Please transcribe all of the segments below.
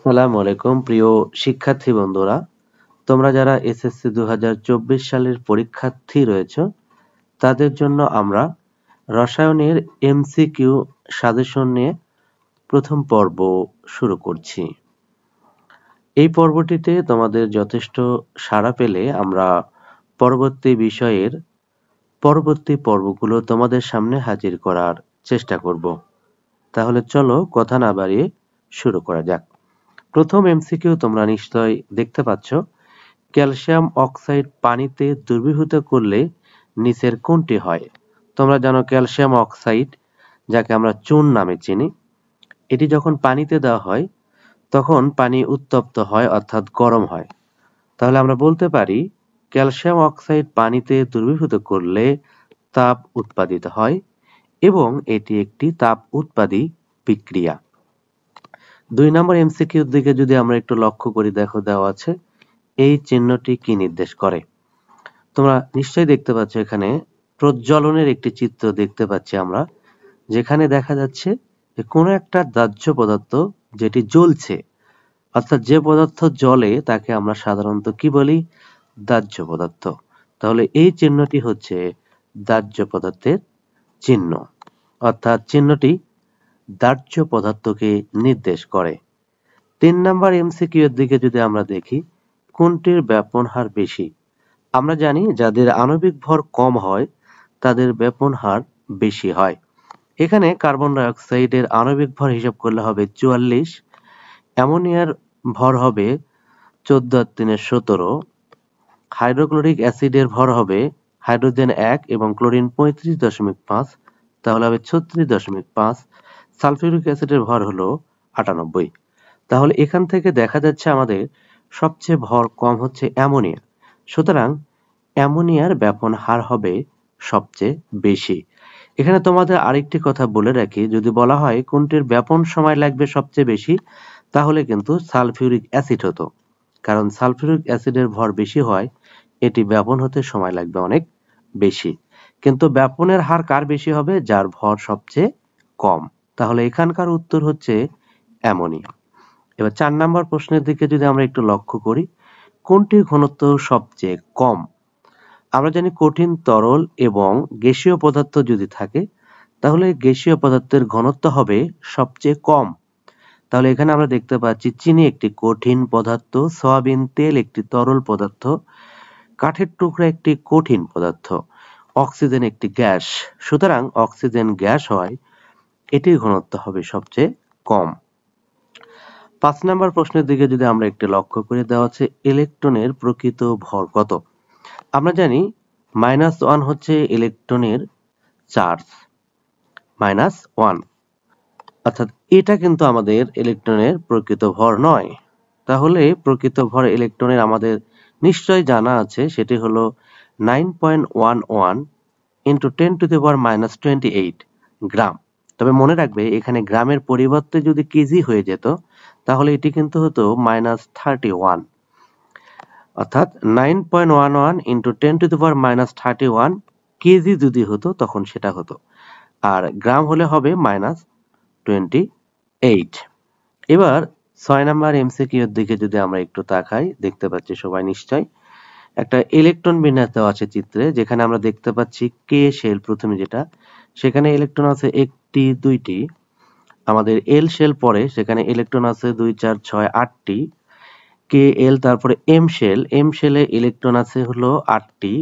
আসসালামু আলাইকুম প্রিয় শিক্ষার্থী বন্ধুরা, তোমরা যারা এসএসসি 2024 সালের পরীক্ষার্থী রয়েছে তাদের জন্য আমরা রসায়নের এমসিকিউ সাজেশন নিয়ে প্রথম পর্ব শুরু করছি। এই পর্বটিতে তোমাদের যথেষ্ট সাড়া পেলে আমরা পরবর্তী বিষয়ের পরবর্তী পর্বগুলো তোমাদের সামনে হাজির করার চেষ্টা করব। তাহলে চলো কথা না বাড়িয়ে শুরু করা যাক। প্রথম এমসিকিউ তোমরা নিশ্চয় দেখতে পাচ্ছ, ক্যালসিয়াম অক্সাইড পানিতে দ্রবীভূত করলে নিচের কোনটি হয়? তোমরা জানো ক্যালসিয়াম অক্সাইড, যাকে আমরা চুন নামে চিনি, এটি যখন পানিতে দেওয়া হয় তখন পানি উত্তপ্ত হয় অর্থাৎ গরম হয়। তাহলে আমরা বলতে পারি ক্যালসিয়াম অক্সাইড পানিতে দ্রবীভূত করলে তাপ উৎপাদিত হয় এবং এটি একটি তাপ উৎপাদী বিক্রিয়া। 2 নম্বর এমসিকিউর দিকে যদি আমরা একটু লক্ষ্য করি, দেখো দেওয়া আছে এই চিহ্নটি কি নির্দেশ করে? তোমরা নিশ্চয়ই দেখতে পাচ্ছ এখানে প্রজ্বলনের একটি চিত্র দেখতে পাচ্ছি আমরা, যেখানে দেখা যাচ্ছে যে কোনো একটা দাহ্য পদার্থ যেটি জ্বলছে, অর্থাৎ যে পদার্থ জ্বলে তাকে আমরা সাধারণত কি বলি? দাহ্য পদার্থ। তাহলে এই চিহ্নটি হচ্ছে দাহ্য পদার্থের চিহ্ন, অর্থাৎ চিহ্নটি দাহ্য পদার্থকে নির্দেশ করে। 3 নম্বর এমসিকিউ এর দিকে যদি আমরা দেখি, কোনটির ব্যাপন হার বেশি? আমরা জানি যাদের আণবিক ভর কম হয় তাদের ব্যাপন হার বেশি হয়। এখানে কার্বন ডাই অক্সাইডের আণবিক ভর হিসাব করলে হবে 44, অ্যামোনিয়ার ভর হবে 14 আর 3 17, হাইড্রোক্লোরিক অ্যাসিডের ভর হবে হাইড্রোজেন 1 এবং ক্লোরিন 35.5, তাহলে হবে 36.5, সালফিউরিক অ্যাসিডের ভর হলো 98। তাহলে এখান থেকে দেখা যাচ্ছে আমাদের সবচেয়ে ভর কম হচ্ছে অ্যামোনিয়া, সুতরাং অ্যামোনিয়ার ব্যাপন হার হবে সবচেয়ে বেশি। এখানে তোমাদের আরেকটি কথা বলে রাখি, যদি বলা হয় কোনটির ব্যাপন সময় লাগবে সবচেয়ে বেশি, তাহলে কিন্তু সালফিউরিক অ্যাসিড হতো, কারণ সালফিউরিক অ্যাসিডের ভর বেশি হয়, এটি ব্যাপন হতে সময় লাগবে অনেক বেশি। কিন্তু ব্যাপনের হার কার বেশি হবে? যার ভর সবচেয়ে কম। তাহলে এখানকার উত্তর হচ্ছে অ্যামোনিয়া। এবার 4 নম্বর প্রশ্নের দিকে যদি আমরা একটু লক্ষ্য করি, কোনটির ঘনত্ব সবচেয়ে কম? আমরা জানি কঠিন, তরল এবং গ্যাসীয় পদার্থ যদি থাকে তাহলে গ্যাসীয় পদার্থের ঘনত্ব হবে সবচেয়ে কম। তাহলে এখানে আমরা দেখতে পাচ্ছি চিনি একটি কঠিন পদার্থ, সয়াবিন তেল একটি তরল পদার্থ, কাঠের টুকরা একটি কঠিন পদার্থ, অক্সিজেন একটি গ্যাস। সুতরাং অক্সিজেন গ্যাস হয়, এটির ঘনত্ব হবে সবচেয়ে কম। 5 নম্বর প্রশ্নের দিকে যদি আমরা একটু লক্ষ্য করে, দেওয়া আছে ইলেকট্রনের প্রকৃত ভর কত? আমরা জানি -1 হচ্ছে ইলেকট্রনের চার্জ, -1, অর্থাৎ এটা কিন্তু আমাদের ইলেকট্রনের প্রকৃত ভর নয়। তাহলে প্রকৃত ভর ইলেকট্রনের আমাদের নিশ্চয় জানা আছে, সেটি হলো 9.11 × 10⁻⁻28 গ্রাম। তবে মনে রাখবে এখানে গ্রামের পরিবর্তে যদি কেজি হয়ে যেত তাহলে এটি কিন্তু হতো -31, অর্থাৎ 9.11 × 10⁻⁻31 কেজি যদি হতো তখন সেটা হতো, আর গ্রাম হলে হবে -28। এবার 6 নম্বর এমসিকিউ এর দিকে যদি আমরা একটু তাকাই, দেখতে পাচ্ছি সবাই নিশ্চয় একটা ইলেকট্রন বিন্যাস দেওয়া আছে চিত্রে, যেখানে আমরা দেখতে পাচ্ছি কে শেল প্রথমে, যেটা সেখানে ইলেকট্রন আছে একটি, দুইটি। আমাদের এল শেল পরে, সেখানে ইলেকট্রন আছে 2, 4, 6, 8টি। কে এল, তারপরে এম শেল, এম শেলে ইলেকট্রন আছে হলো 8টি।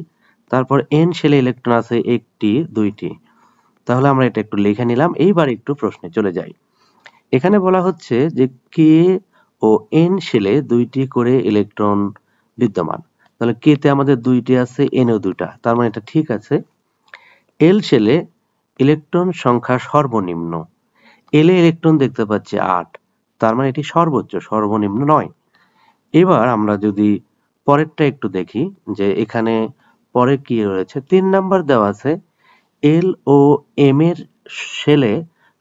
তারপর এন শেলে ইলেকট্রন আছে একটি, দুইটি। তাহলে আমরা এটা একটু লিখে নিলাম। এইবার একটু প্রশ্নে চলে যাই। এখানে বলা হচ্ছে যে কে ও এন শেলে 2টি করে ইলেকট্রন বিদ্যমান। তাহলে কে তে আমাদের 2টি আছে, এনও 2টা, তার মানে এটা ঠিক আছে। এল শেলে ইলেকট্রন সংখ্যা সর্বনিম্ন, এলে ইলেকট্রন দেখতে পাচ্ছি 8, তার মানে এটি সর্বোচ্চ, সর্বনিম্ন নয়। এবার আমরা যদি পরেরটা একটু দেখি, যে এখানে পরে কি রয়েছে। 3 নাম্বার দেওয়া আছে এল ও এম এর শেলে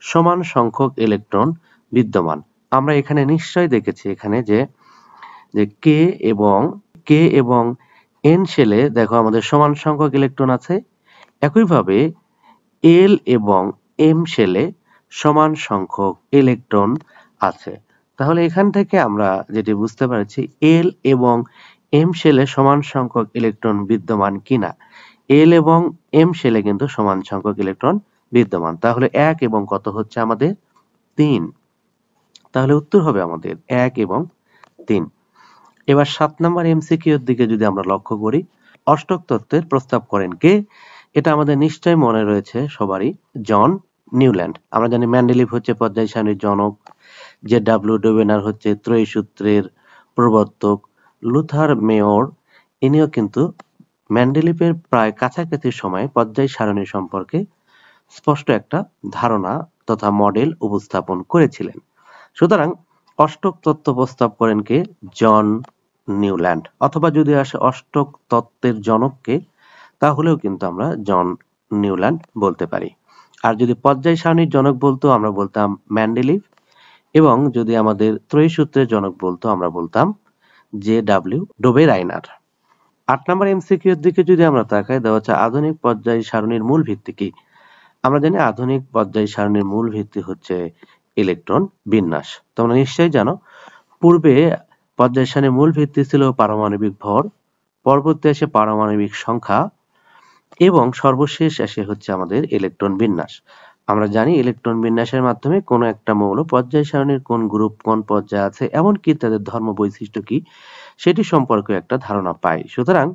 সমান সংখ্যক ইলেকট্রন বিদ্যমান। আমরা এখানে নিশ্চয় দেখেছি এখানে যে কে এবং এন শেলে দেখো আমাদের সমান সংখ্যক ইলেকট্রন আছে। একইভাবে এল এবং এম শেলে সমান সংখ্যক ইলেকট্রন আছে। তাহলে এখান থেকে আমরা যেটি বুঝতে পারছি এল এবং এম শেলে সমান সংখ্যক ইলেকট্রন বিদ্যমান কিনা। এল এবং এম শেলে কিন্তু সমান সংখ্যক ইলেকট্রন বিদ্যমান। তাহলে 1 এবং কত হচ্ছে আমাদের 3। তাহলে উত্তর হবে আমাদের 1 এবং 3। এবার 7 নম্বর এমসিকিউ এর দিকে যদি আমরা লক্ষ্য করি, অষ্টক তত্ত্বের প্রস্তাব করেন কে? এটা আমাদের নিশ্চয় মনে রয়েছে সবারই, জন নিউল্যান্ড। আমরা জানি মেন্ডেলিভ হচ্ছে পর্যায় সারণীর জনক, যে ডাব্লিউ ডোবেনার হচ্ছে ত্রয়ী সূত্রের প্রবর্তক, লুথার মেয়র ইনিও কিন্তু মেন্ডেলিভের প্রায় কাছাকাছি সময়ে পর্যায় সারণী সম্পর্কে স্পষ্ট একটা ধারণা তথা মডেল উপস্থাপন করেছিলেন। সুতরাং অষ্টক তত্ত্ব প্রস্তাব করেন কে? জন নিউল্যান্ড। অথবা যদি আসে অষ্টক তত্ত্বের জনককে, তাহলেও কিন্তু আমরা জন নিউল্যান্ড বলতে পারি। আর যদি পর্যায় সারণীর জনক বলতো আমরা বলতাম মেন্ডেলিভ, এবং যদি আমাদের ত্রয়ী সূত্রের জনক বলতো আমরা বলতাম যে ডাব্লিউ ডোবেরাইনার। 8 নম্বর এমসিকিউ এর দিকে যদি আমরা তাকাই, দেওয়া হচ্ছে আধুনিক পর্যায় সারণীর মূল ভিত্তি কি? আমরা জানি আধুনিক পর্যায় সারণীর মূল ভিত্তি হচ্ছে ইলেকট্রন বিন্যাস। তোমরা নিশ্চয়ই জানো পূর্বে পর্যায় সারণীর মূল ভিত্তি ছিল পারমাণবিক ভর, পরবর্তী আসে পারমাণবিক সংখ্যা, এবং সর্বশেষ আসে হচ্ছে আমাদের ইলেকট্রন বিন্যাস। আমরা জানি ইলেকট্রন বিন্যাসের মাধ্যমে কোনো একটা মৌল পর্যায় সারণীর কোন গ্রুপ কোন পর্যায়ে আছে, এমনকি তাদের ধর্ম বৈশিষ্ট্য কি সেটি সম্পর্কে একটা ধারণা পাই। সুতরাং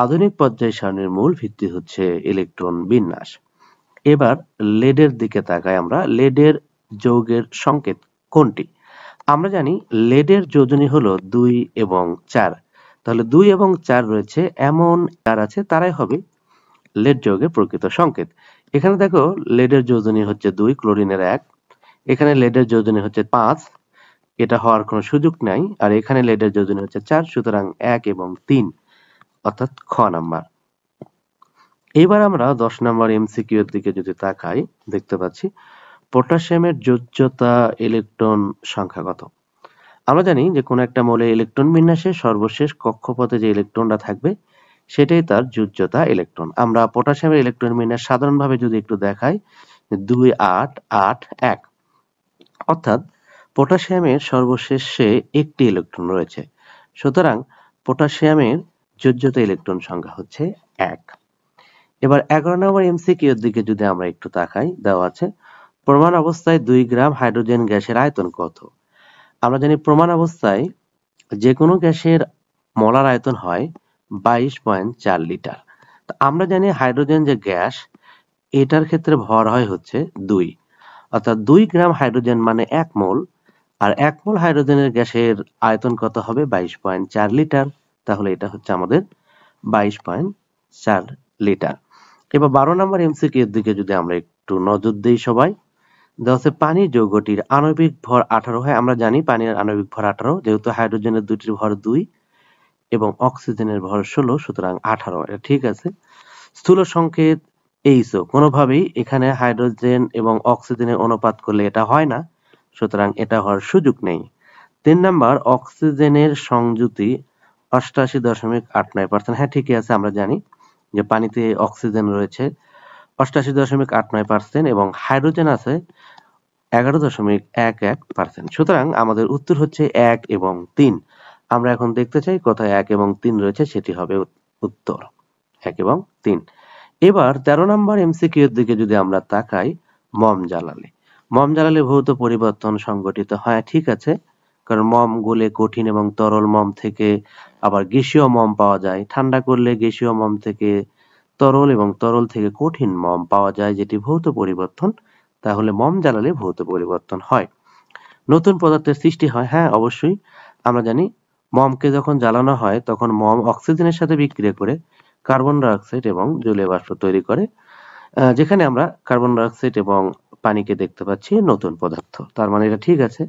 আধুনিক পর্যায় সারণীর মূল ভিত্তি হচ্ছে ইলেকট্রন বিন্যাস। এবার লেডের দিকে তাকাই আমরা। লেডের যৌগের সংকেত কোনটি? আমরা জানি লেডের যোজনী হলো 2 এবং 4। তাহলে 2 এবং 4 রয়েছে এমন যার আছে তারাই হবে লেড যৌগের প্রকৃত সংকেত। এখানে দেখো লেডের যোজনী হচ্ছে 2, ক্লোরিনের 1। এখানে লেডের যোজনী হচ্ছে 5, এটা হওয়ার কোনো সুযোগ নাই। আর এখানে লেডের যোজনী হচ্ছে 4, সুতরাং 1 এবং 3, অর্থাৎ খ নাম্বার। এবার আমরা 10 নম্বর এমসিকিউ এর দিকে যদি তাকাই, দেখতে পাচ্ছি পটাশিয়ামের যোজ্যতা ইলেকট্রন সংখ্যা কত? আমরা জানি যে কোনো একটা মৌলে ইলেকট্রন বিন্যাসে সর্বশেষ কক্ষপথে যে ইলেকট্রনটা থাকবে সেটাই তার যোজ্যতা ইলেকট্রন। আমরা পটাশিয়ামের ইলেকট্রন বিন্যাস সাধারণভাবে যদি একটু দেখাই, 2 8 8 1, অর্থাৎ পটাশিয়ামের সর্বশেষে একটি ইলেকট্রন রয়েছে। সুতরাং পটাশিয়ামের যোজ্যতা ইলেকট্রন সংখ্যা হচ্ছে 1। এবার 11 নম্বর এমসিকিউ এর দিকে যদি আমরা একটু তাকাই, দেওয়া আছে প্রমাণ অবস্থায় 2 গ্রাম হাইড্রোজেন গ্যাসের আয়তন কত? আমরা জানি প্রমাণ অবস্থায় যে কোনো গ্যাসের মোলার আয়তন হয় 22.4 লিটার। আমরা জানি হাইড্রোজেন যে গ্যাস, এটার ক্ষেত্রে ভর হয় হচ্ছে 2, অর্থাৎ 2 গ্রাম হাইড্রোজেন মানে 1 মোল, আর 1 মোল হাইড্রোজেনের গ্যাসের আয়তন কত হবে? 22.4 লিটার। তাহলে এটা হচ্ছে আমাদের 22.4 লিটার। এবার 12 নম্বর এমসিকিউ এর দিকে যদি আমরা একটু নজর দিই সবাই, দেওয়া আছে পানি যৌগটির আণবিক ভর 18 হয়। আমরা জানি পানির আণবিক ভর 18, যেহেতু হাইড্রোজেনের দুটির ভর 2 এবং অক্সিজেনের ভর 16, সুতরাং 18। এটা ঠিক আছে। স্থূল সংকেত এইচও, কোনোভাবেই এখানে হাইড্রোজেন এবং অক্সিজেনের অনুপাত করলে এটা হয় না, সুতরাং এটা হওয়ার সুযোগ নেই। 3 নাম্বার অক্সিজেনের সংযুতি 88.89%। হ্যাঁ ঠিকই আছে, আমরা জানি যে পানিতে অক্সিজেন রয়েছে 88.89% এবং হাইড্রোজেন আছে 11.11%। সুতরাং আমাদের উত্তর হচ্ছে 1 এবং 3। আমরা এখন দেখতে চাই কোথায় 1 এবং 3 রয়েছে, সেটি হবে উত্তর 1 এবং 3। এবার 13 নম্বর এমসিকিউ এর দিকে যদি আমরা তাকাই, মম জ্বালালে ভৌত পরিবর্তন সংঘটিত হয়। ঠিক আছে, কারণ মম গলে কঠিন এবং তরল মম থেকে আবার গ্যাসীয় মম পাওয়া যায়। ঠান্ডা করলে গ্যাসীয় মম থেকে তরল এবং তরল থেকে কঠিন মম পাওয়া যায়, যেটি ভৌত পরিবর্তন। তাহলে মম জ্বালালে ভৌত পরিবর্তন হয়, নতুন পদার্থের সৃষ্টি হয়। হ্যাঁ অবশ্যই, আমরা জানি মমকে যখন জ্বালানো হয় তখন মম অক্সিজেনের সাথে বিক্রিয়া করে কার্বন ডাই অক্সাইড এবং জলীয় বাষ্প তৈরি করে, যেখানে আমরা কার্বন ডাই অক্সাইড এবং পানিকে দেখতে পাচ্ছি নতুন পদার্থ। তার মানে এটা ঠিক আছে,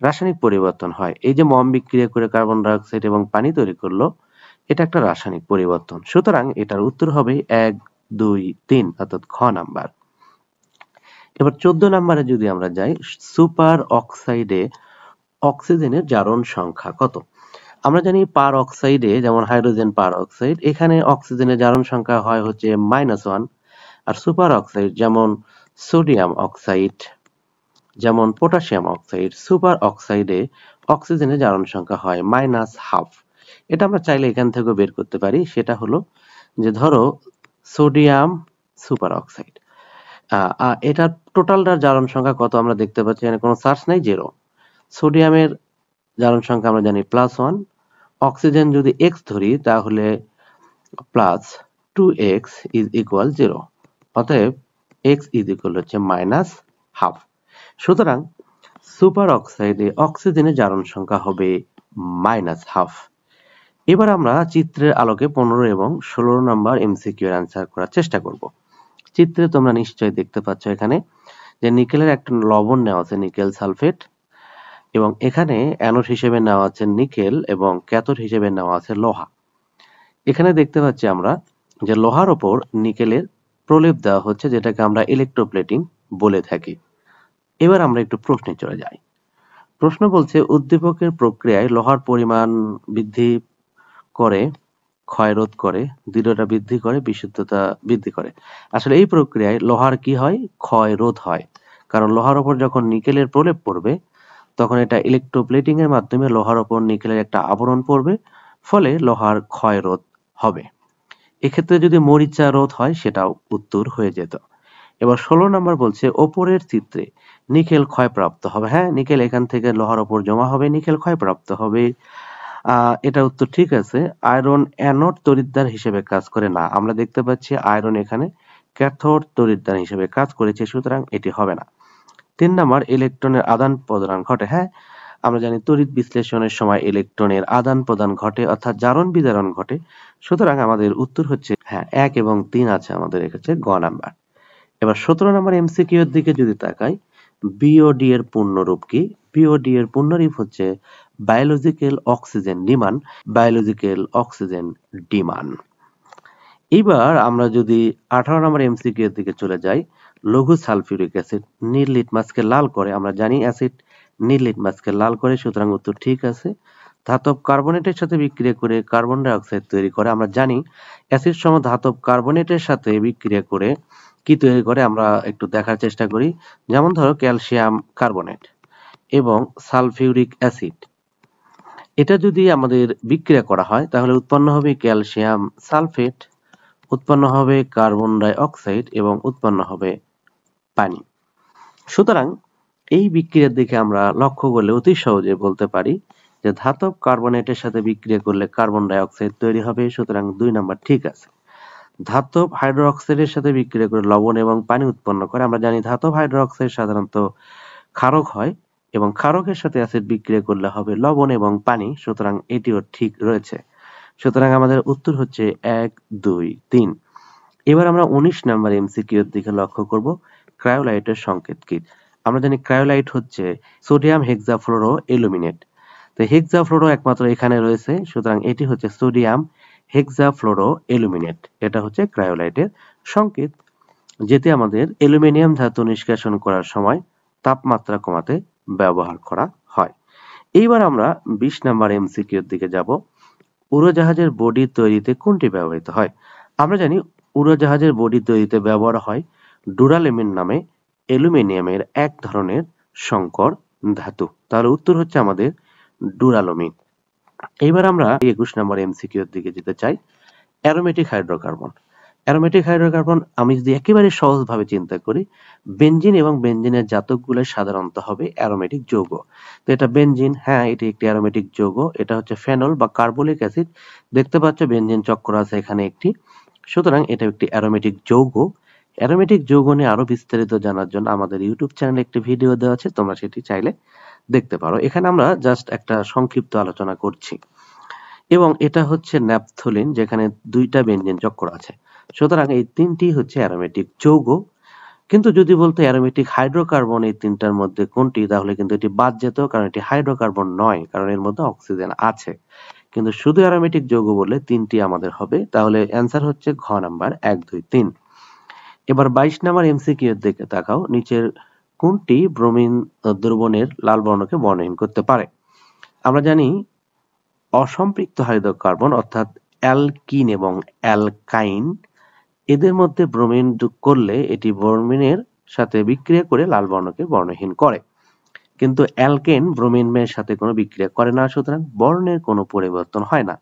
রাসায়নিক পরিবর্তন হয়। এই যে মম বিক্রিয়া করে কার্বন ডাই অক্সাইড এবং পানি তৈরি করলো, এটা একটা রাসায়নিক পরিবর্তন। সুতরাং এটার উত্তর হবে 1 2 3, অর্থাৎ খ নাম্বার। এবার 14 নম্বরে যদি আমরা যাই, সুপার অক্সাইডে অক্সিজেনের জারণ সংখ্যা কত? আমরা জানি পার অক্সাইডে, যেমন হাইড্রোজেন পার অক্সাইড, এখানে অক্সিজেনের জারণ সংখ্যা হয় হচ্ছে -1। আর সুপার অক্সাইড যেমন সোডিয়াম অক্সাইড, যেমন পটাশিয়াম অক্সাইড, সুপার অক্সাইডে অক্সিজেনের জারণ সংখ্যা হয় -12। এটা আমরা চাইলে এখান থেকে বের করতে পারি। সেটা হলো যে ধরো সোডিয়াম সুপার অক্সাইড, এটার টোটালটার জারণ সংখ্যা কত আমরা দেখতে পাচ্ছি, এখানে কোনো চার্জ নাই, 0। সোডিয়ামের জারণ সংখ্যা আমরা জানি +1, অক্সিজেন যদি x ধরি তাহলে +2x = 0, অতএব x হচ্ছে -12। সুতরাং সুপার অক্সাইডে অক্সিজেনের জারণ সংখ্যা হবে -12। এবার আমরা চিত্রের আলোকে 15 এবং 16 নম্বর এমসিকিউ এর অ্যান্সার করার চেষ্টা করব। চিত্রে তোমরা নিশ্চয়ই দেখতে পাচ্ছ এখানে যে নিকেলের একটা লবণ নেওয়া আছে, নিকেল সালফেট, এবং এখানে অ্যানোড হিসেবে নেওয়া আছে নিকেল এবং ক্যাথোড হিসেবে নেওয়া আছে লোহা। এখানে দেখতে পাচ্ছি আমরা যে লোহার ওপর নিকেলের প্রলেপ দেওয়া হচ্ছে, যেটাকে আমরা ইলেকট্রোপ্লেটিং বলে থাকি। এবার আমরা একটু প্রশ্নে চলে যাই। প্রশ্ন বলছে উদ্দীপকের প্রক্রিয়ায় লোহার পরিমাণ বৃদ্ধি করে, ক্ষয় রোধ করে, দৃঢ়তা বৃদ্ধি করে, বিশুদ্ধতা বৃদ্ধি করে। আসলে এই প্রক্রিয়ায় লোহার কি হয়? ক্ষয় রোধ হয়। কারণ লোহার ওপর যখন নিকেলের প্রলেপ পড়বে তখন এটা ইলেকট্রোপ্লেটিং এর মাধ্যমে লোহার ওপর নিকেলের একটা আবরণ পড়বে, ফলে লোহার ক্ষয় রোধ হবে। এক্ষেত্রে যদি মরিচা রোধ হয় সেটাও উত্তর হয়ে যেত। এবার 16 নম্বর বলছে ওপরের চিত্রে নিকেল ক্ষয়প্রাপ্ত হবে। হ্যাঁ, নিকেল এখান থেকে লোহার ওপর জমা হবে, নিকেল ক্ষয়প্রাপ্ত হবে। এটা উত্তর ঠিক আছে। আয়রন অ্যানোড তড়িৎদ্বার হিসেবে কাজ করে না, আমরা দেখতে পাচ্ছি আয়রন এখানে ক্যাথোড তড়িৎদ্বার হিসেবে কাজ করেছে, সুতরাং এটি হবে না। 3 নম্বর ইলেকট্রনের আদান প্রদান ঘটে। হ্যাঁ, আমরা জানি তড়িৎ বিশ্লেষণের সময় ইলেকট্রনের আদান প্রদান ঘটে, অর্থাৎ জারণ বিজারণ ঘটে, সুতরাং আমাদের উত্তর হচ্ছে 1 এবং 3 আছে আমাদের এক্ষেত্রে গ নাম্বার। এবার 17 নম্বর এমসিকিউ এর দিকে যদি তাকাই, বিওডি এর পূর্ণরূপ কি? বিওডি এর পূর্ণরূপ হচ্ছে biological oxygen demand, biological oxygen demand. এবার আমরা যদি 18 নম্বর এমসিকিউ এর দিকে চলে যাই, লঘু সালফিউরিক অ্যাসিড নীল লিটমাসকে লাল করে, আমরা জানি অ্যাসিড নীল লিটমাসকে লাল করে, সুতরাং উত্তর ঠিক আছে। ধাতব কার্বনেটের সাথে বিক্রিয়া করে কার্বন ডাই অক্সাইড তৈরি করে, আমরা জানি অ্যাসিড সম ধাতব কার্বনেটের সাথে বিক্রিয়া করে কি তৈরি করে, আমরা একটু দেখার চেষ্টা করি। যেমন ধরো ক্যালসিয়াম কার্বনেট এবং সালফিউরিক অ্যাসিড, এটা যদি আমাদের বিক্রিয়া করা হয় তাহলে উৎপন্ন হবে ক্যালসিয়াম সালফেট, উৎপন্ন হবে কার্বন ডাই অক্সাইড এবং উৎপন্ন হবে পানি। সুতরাং এই বিক্রিয়ার দিকে আমরা লক্ষ্য করলে অতি সহজে বলতে পারি যে ধাতব কার্বনেটের সাথে বিক্রিয়া করলে কার্বন ডাই অক্সাইড তৈরি হবে, সুতরাং 2 নাম্বার ঠিক আছে। ধাতব হাইড্রোক্সাইডের সাথে বিক্রিয়া করে লবণ এবং পানি উৎপন্ন করে, আমরা জানি ধাতব হাইড্রোক্সাইড সাধারণত ক্ষারক হয় এবং ক্ষারকের সাথে অ্যাসিড বিক্রিয়া করলে হবে লবণ এবং পানি, সুতরাং এটিও ঠিক রয়েছে। সুতরাং আমাদের উত্তর হচ্ছে 1, 2, 3। এবার আমরা 19 নাম্বার এমসিকিউ এর দিকে লক্ষ্য করব। ক্রায়োলাইটের সংকেত কি? আমরা জানি ক্রায়োলাইট হচ্ছে সোডিয়াম হেক্সাফ্লোরো অ্যালুমিনেট। তো হেক্সাফ্লোরো একমাত্র এখানে রয়েছে, সুতরাং এটি হচ্ছে সোডিয়াম হেক্সাফ্লোরো অ্যালুমিনেট। এটা হচ্ছে ক্রায়োলাইটের সংকেত, যেটি আমাদের অ্যালুমিনিয়াম ধাতু নিষ্কাশন করার সময় তাপমাত্রা কমাতে ব্যবহার করা হয়। এইবার আমরা 20 নাম্বার এমসিকিউ এর দিকে যাব। উড়োজাহাজের বডি তৈরিতে কোনটি ব্যবহৃত হয়? আমরা জানি উড়োজাহাজের বডি তৈরিতে ব্যবহার হয় ডুরালেমিন নামে অ্যালুমিনিয়ামের এক ধরনের সংকর ধাতু। তাহলে উত্তর হচ্ছে আমাদের ডুরালুমিন। এবার আমরা 21 নম্বর এমসিকিউ এর দিকে যেতে চাই। Aromatic hydrocarbon. অ্যারোমেটিক হাইড্রোকার্বন আমি যদি একেবারে সহজভাবে চিন্তা করি, বেনজিন এবং বেনজিনের জাতকগুলো সাধারণত হবে অ্যারোমেটিক যৌগ। তো এটা বেনজিন, হ্যাঁ এটি একটি অ্যারোমেটিক যৌগ। এটা হচ্ছে ফেনল বা কার্বলিক অ্যাসিড, দেখতে পাচ্ছ বেনজিন চক্র আছে এখানে একটি, সুতরাং এটা একটি অ্যারোমেটিক যৌগ। অ্যারোমেটিক যৌগ নিয়ে আরো বিস্তারিত জানার জন্য আমাদের ইউটিউব চ্যানেলে একটি ভিডিও দেওয়া আছে, তোমরা সেটি চাইলে দেখতে পারো। এখানে আমরা জাস্ট একটা সংক্ষিপ্ত আলোচনা করছি। এবং এটা হচ্ছে ন্যাপথলিন, যেখানে 2টা বেনজিন চক্র আছে, সুতরাং এই 3টি হচ্ছে অ্যারোমেটিক যৌগ। কিন্তু যদি বলতো অ্যারোমেটিক হাইড্রোকার্বন এই 3টার মধ্যে কোনটি, তাহলে কিন্তু এটি বাদ যেত, কারণ এটি হাইড্রোকার্বন নয়, কারণ এর মধ্যে অক্সিজেন আছে। কিন্তু শুধু অ্যারোমেটিক যৌগ বললে 3টি আমাদের হবে, তাহলে অ্যান্সার হচ্ছে ঘ নাম্বার 1, 2, 3। এবার 22 নাম্বার এমসিকিউ এর দিকে তাকাও। নিচের কোনটি ব্রোমিন দ্রবণের লাল বর্ণকে বর্ণহীন করতে পারে? আমরা জানি অসম্পৃক্ত হাইড্রোকার্বন অর্থাৎ অ্যালকিন এবং অ্যালকাইন, এদের মধ্যে ব্রোমিন যোগ করলে এটি ব্রোমিনের সাথে বিক্রিয়া করে লাল বর্ণকে বর্ণহীন করে। কিন্তু অ্যালকেন ব্রোমিনের সাথে কোনো বিক্রিয়া করে না, সুতরাং বর্ণের কোনো পরিবর্তন হয় না।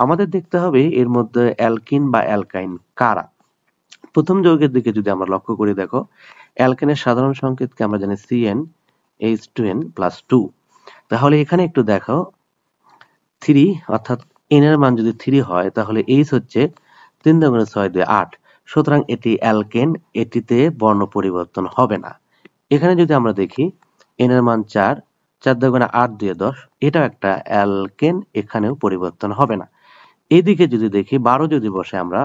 আমাদের দেখতে হবে এর মধ্যে অ্যালকিন বা অ্যালকাইন কারা। প্রথম যৌগের দিকে যদি আমরা লক্ষ্য করি, দেখো অ্যালকেনের সাধারণ সংকেতকে আমরা জানি CnH2n+2। তাহলে এখানে একটু দেখো 3, অর্থাৎ n এর মান যদি 3 হয় তাহলে H হচ্ছে 3 × 6 = 8, সুতরাং এটি অ্যালকেন, এটিতে বর্ণ পরিবর্তন হবে না। এখানে যদি আমরা দেখি n এর মান 4, 4 × 8 = 10, এটাও একটা অ্যালকেন, এখানেও পরিবর্তন হবে না। এইদিকে যদি দেখি 12 যদি বসে আমরা,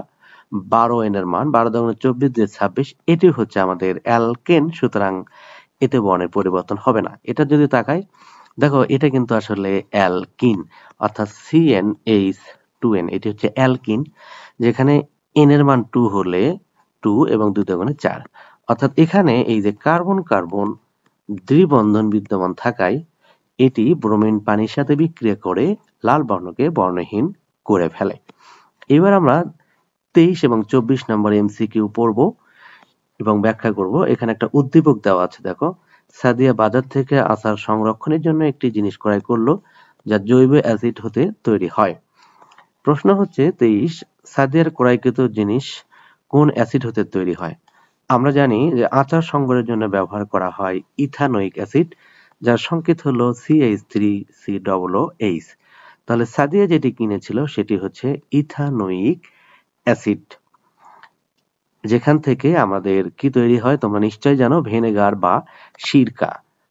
12 n এর মান 12 × 24 = 26, এটি হচ্ছে আমাদের অ্যালকেন, সুতরাং এতে বর্ণের পরিবর্তন হবে না। এটা যদি তাকাই, দেখো এটা কিন্তু আসলে অ্যালকিন, অর্থাৎ CnH2n, এটি হচ্ছে অ্যালকিন, যেখানে n এর মান 2 হলে 2 এবং 2 × 4, অর্থাৎ এখানে এই যে কার্বন কার্বন দ্বিবন্ধন বিদ্যমান থাকায় এটি ব্রোমিন পানির সাথে বিক্রিয়া করে লাল বর্ণকে বর্ণহীন করে ফেলে। এবার আমরা 23 এবং 24 নম্বর MCQ পড়ব এবং ব্যাখ্যা করব। এখানে একটা উদ্দীপক দেওয়া আছে, দেখো সাদিয়া বাজার থেকে আচার সংরক্ষণের জন্য একটি জিনিস ক্রয় করলো যা জৈব অ্যাসিড হতে তৈরি হয়। প্রশ্ন হচ্ছে 23, সাদিয়ার ক্রয়কৃত জিনিস কোন অ্যাসিড হতে তৈরি হয়? আমরা জানি যে আচার সংগ্রহের জন্য ব্যবহার করা হয় ইথানোয়িক অ্যাসিড, যার সংকেত হলো CH3COOH। তাহলে সাদিয়া যেটি কিনেছিল সেটি হচ্ছে ইথানোয়িক অ্যাসিড, যেখান থেকে আমাদের কি তৈরি হয় তোমরা নিশ্চয় জানো, ভিনেগার বা সিরকা।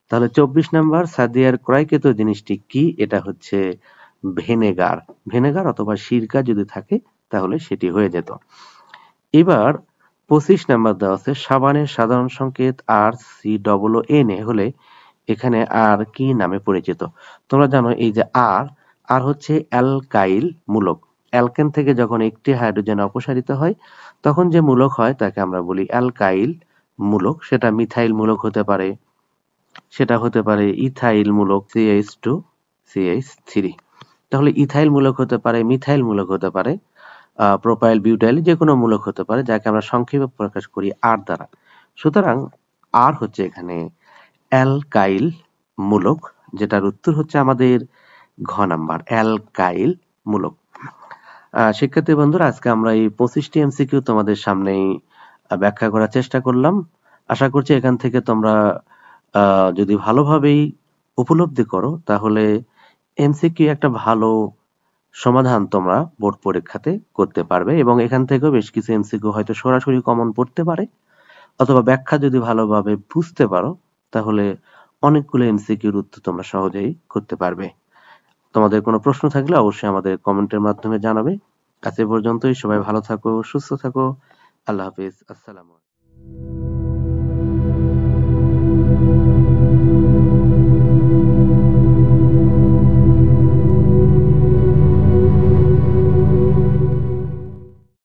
তাহলে 24 নাম্বার, সাদিয়ার ক্রয়কৃত জিনিসটি কি? এটা হচ্ছে ভিনেগার। ভিনেগার অথবা সিরকা যদি থাকে তাহলে সেটি হয়ে যেত। এবার 25 নাম্বার দেওয়া আছে, সাবানের সাধারণ সংকেত RCOONA হলে এখানে আর কি নামে পরিচিত? তোমরা জানো এই যে আর হচ্ছে অ্যালকাইল মূলক। অ্যালকেন থেকে যখন একটি হাইড্রোজেন অপসারিত হয় তখন যে মূলক হয় তাকে আমরা বলি অ্যালকাইল মূলক। সেটা মিথাইল মূলক হতে পারে, সেটা হতে পারে ইথাইল মূলক CH2 CH3। তাহলে ইথাইল মূলক হতে পারে, মিথাইল মূলক হতে পারে, প্রোপাইল বিউটাইল, যে কোনো মূলক হতে পারে, যাকে আমরা সংক্ষেপে প্রকাশ করি আর দ্বারা। সুতরাং আর হচ্ছে এখানে অ্যালকাইল মূলক, যেটার উত্তর হচ্ছে আমাদের ঘ নাম্বার, অ্যালকাইল মূলক। শিক্ষার্থী বন্ধুরা, আজকে আমরা এই 25টি MCQ তোমাদের সামনেই ব্যাখ্যা করার চেষ্টা করলাম। আশা করছি এখান থেকে তোমরা যদি ভালোভাবেই উপলব্ধি করো তাহলে MCQ একটা ভালো সমাধান তোমরা বোর্ড পরীক্ষাতে করতে পারবে, এবং এখান থেকেও বেশ কিছু MCQ হয়তো সরাসরি কমন পড়তে পারে, অথবা ব্যাখ্যা যদি ভালোভাবে বুঝতে পারো তাহলে অনেকগুলো MCQর উত্তর তোমরা সহজেই করতে পারবে। তোমাদের কোনো প্রশ্ন থাকলে অবশ্যই আমাদের কমেন্টের মাধ্যমে জানাবে। আজ এ পর্যন্তই, সবাই ভালো থাকো, সুস্থ থাকো, আল্লাহ হাফেজ, আসসালামু আলাইকুম।